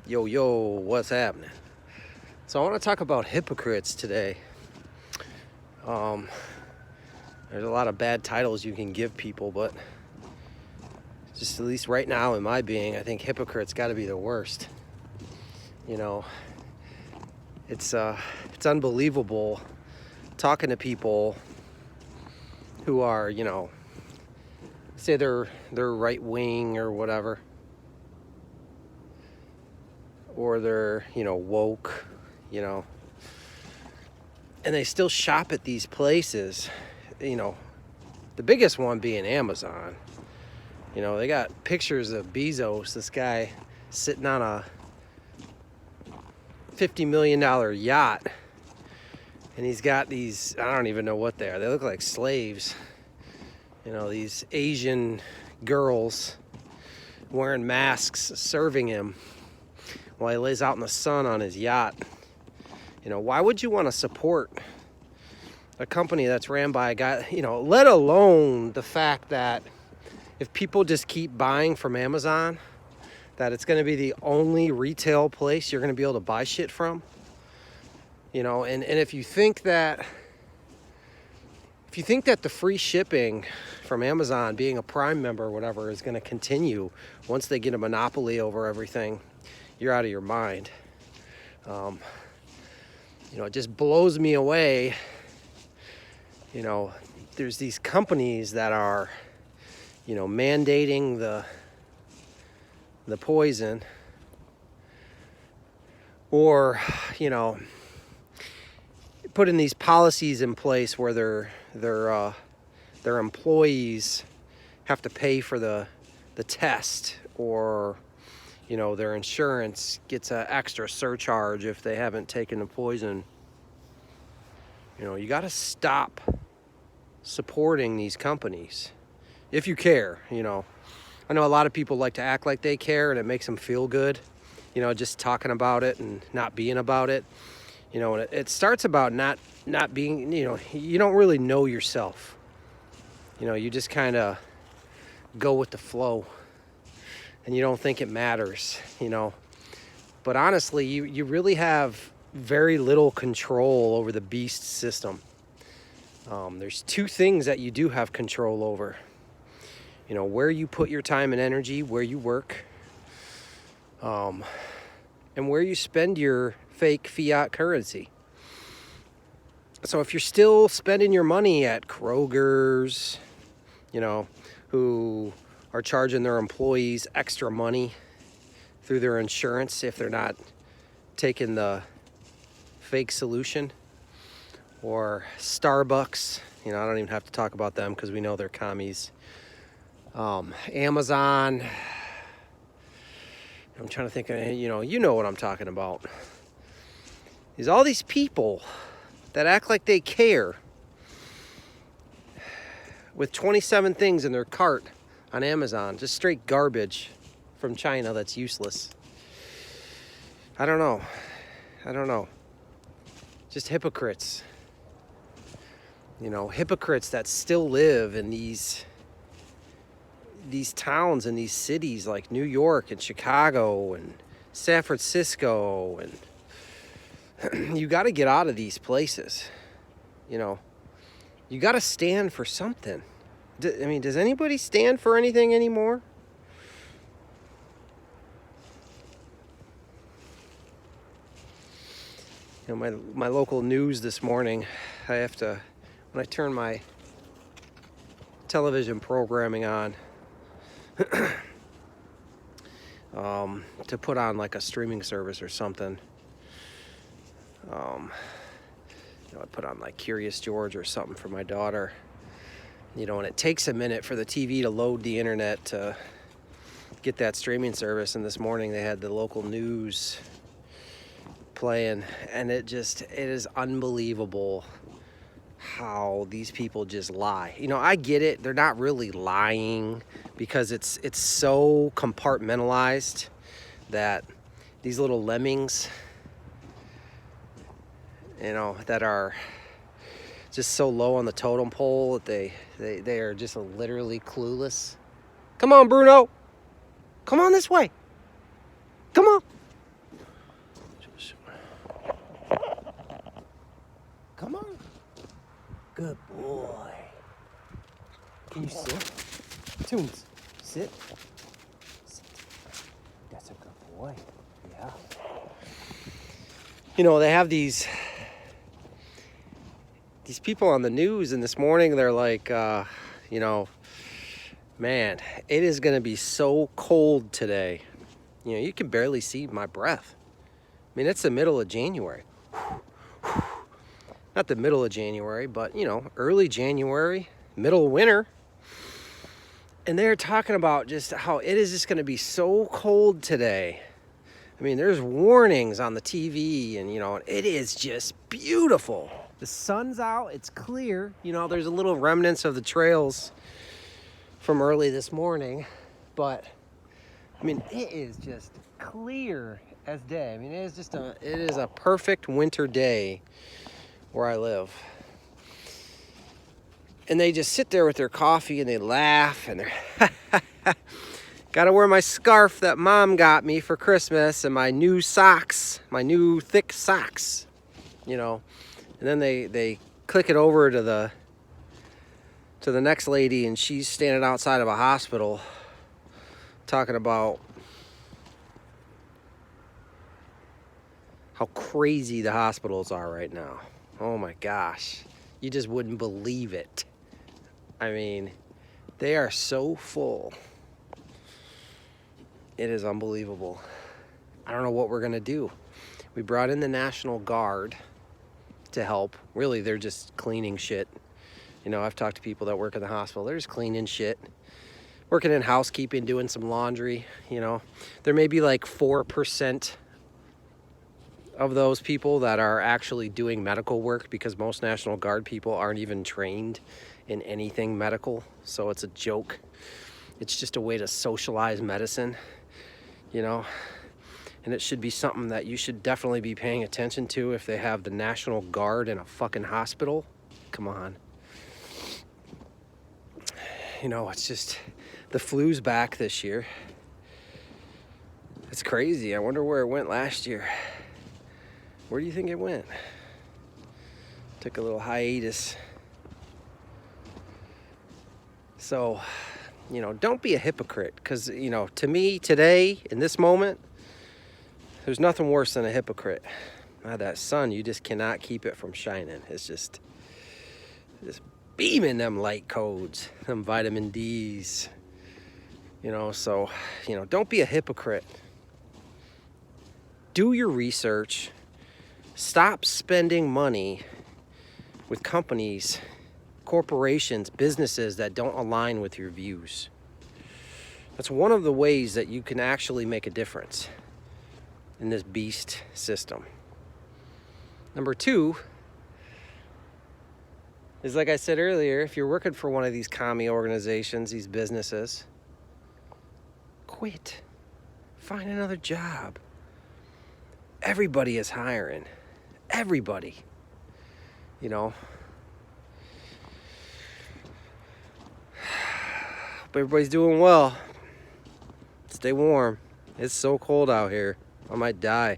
Yo, what's happening? So I want to talk about hypocrites today. Um, there's a lot of bad titles you can give people, but just at least right now in my being, I think hypocrite's got to be the worst. You know, it's unbelievable talking to people who are, say they're right wing or whatever, or they're, woke, and they still shop at these places, the biggest one being Amazon. They got pictures of Bezos, this guy sitting on a $50 million yacht, and he's got these, I don't even know what they are. They look like slaves. These Asian girls wearing masks serving him while he lays out in the sun on his yacht. Why would you want to support a company that's ran by a guy, let alone the fact that if people just keep buying from Amazon, that it's going to be the only retail place you're going to be able to buy shit from? And if you think that the free shipping from Amazon, being a Prime member or whatever, is going to continue once they get a monopoly over everything, you're out of your mind. It just blows me away. There's these companies that are, mandating the poison, or, putting these policies in place where their employees have to pay for the test, or their insurance gets an extra surcharge if they haven't taken the poison. You got to stop supporting these companies if you care. I know a lot of people like to act like they care, and it makes them feel good, just talking about it and not being about it. And it starts about not being, you don't really know yourself. You just kind of go with the flow, and you don't think it matters, But honestly, you really have very little control over the beast system. There's two things that you do have control over. Where you put your time and energy, where you work, and where you spend your fake fiat currency. So if you're still spending your money at Kroger's, who are charging their employees extra money through their insurance if they're not taking the fake solution, or Starbucks, I don't even have to talk about them because we know they're commies. Amazon, I'm trying to think of, you know what I'm talking about. Is all these people that act like they care with 27 things in their cart on Amazon, just straight garbage from China that's useless. I don't know. Just hypocrites. Hypocrites that still live in these towns and these cities like New York and Chicago and San Francisco, and you got to get out of these places. You got to stand for something. Does anybody stand for anything anymore? My local news this morning, when I turn my television programming on, to put on like a streaming service or something, I put on like Curious George or something for my daughter, and it takes a minute for the TV to load the internet to get that streaming service. And this morning they had the local news playing, and it is unbelievable how these people just lie. I get it. They're not really lying because it's so compartmentalized that these little lemmings, that are just so low on the totem pole that they are just literally clueless. Come on, Bruno. Come on this way. Come on. Good boy. Can you sit? Tunes, sit. Sit. That's a good boy. Yeah. You know, they have these people on the news, and this morning they're like, you know, man, it is going to be so cold today. You know, you can barely see my breath. I mean, it's the middle of January. Not the middle of January, but, you know, early January, middle of winter. And they're talking about just how it is just going to be so cold today. I mean, there's warnings on the TV, and, you know, it is just beautiful. The sun's out, it's clear. You know, there's a little remnants of the trails from early this morning, but I mean, it is just clear as day. I mean, it is a perfect winter day where I live. And they just sit there with their coffee and they laugh and they're gotta wear my scarf that mom got me for Christmas and my new socks, my new thick socks, you know. And then they click it over to the next lady, and she's standing outside of a hospital talking about how crazy the hospitals are right now. Oh my gosh. You just wouldn't believe it. I mean, they are so full. It is unbelievable. I don't know what we're gonna do. We brought in the National Guard to help. Really, they're just cleaning shit. You know, I've talked to people that work in the hospital. They're just cleaning shit, working in housekeeping, doing some laundry. You know, there may be like 4% of those people that are actually doing medical work, because most National Guard people aren't even trained in anything medical. So it's a joke. It's just a way to socialize medicine, you know. And it should be something that you should definitely be paying attention to if they have the National Guard in a fucking hospital. Come on. You know, it's just, the flu's back this year. It's crazy. I wonder where it went last year. Where do you think it went? Took a little hiatus. So, you know, don't be a hypocrite. Because, you know, to me, today, in this moment, there's nothing worse than a hypocrite. That sun, you just cannot keep it from shining. It's just beaming them light codes, them vitamin D's. You know, so, you know, don't be a hypocrite. Do your research. Stop spending money with companies, corporations, businesses that don't align with your views. That's one of the ways that you can actually make a difference in this beast system. Number 2 is, like I said earlier, if you're working for one of these commie organizations, these businesses, quit. Find another job. Everybody is hiring. Everybody. You know. Hope everybody's doing well. Stay warm. It's so cold out here. I might die.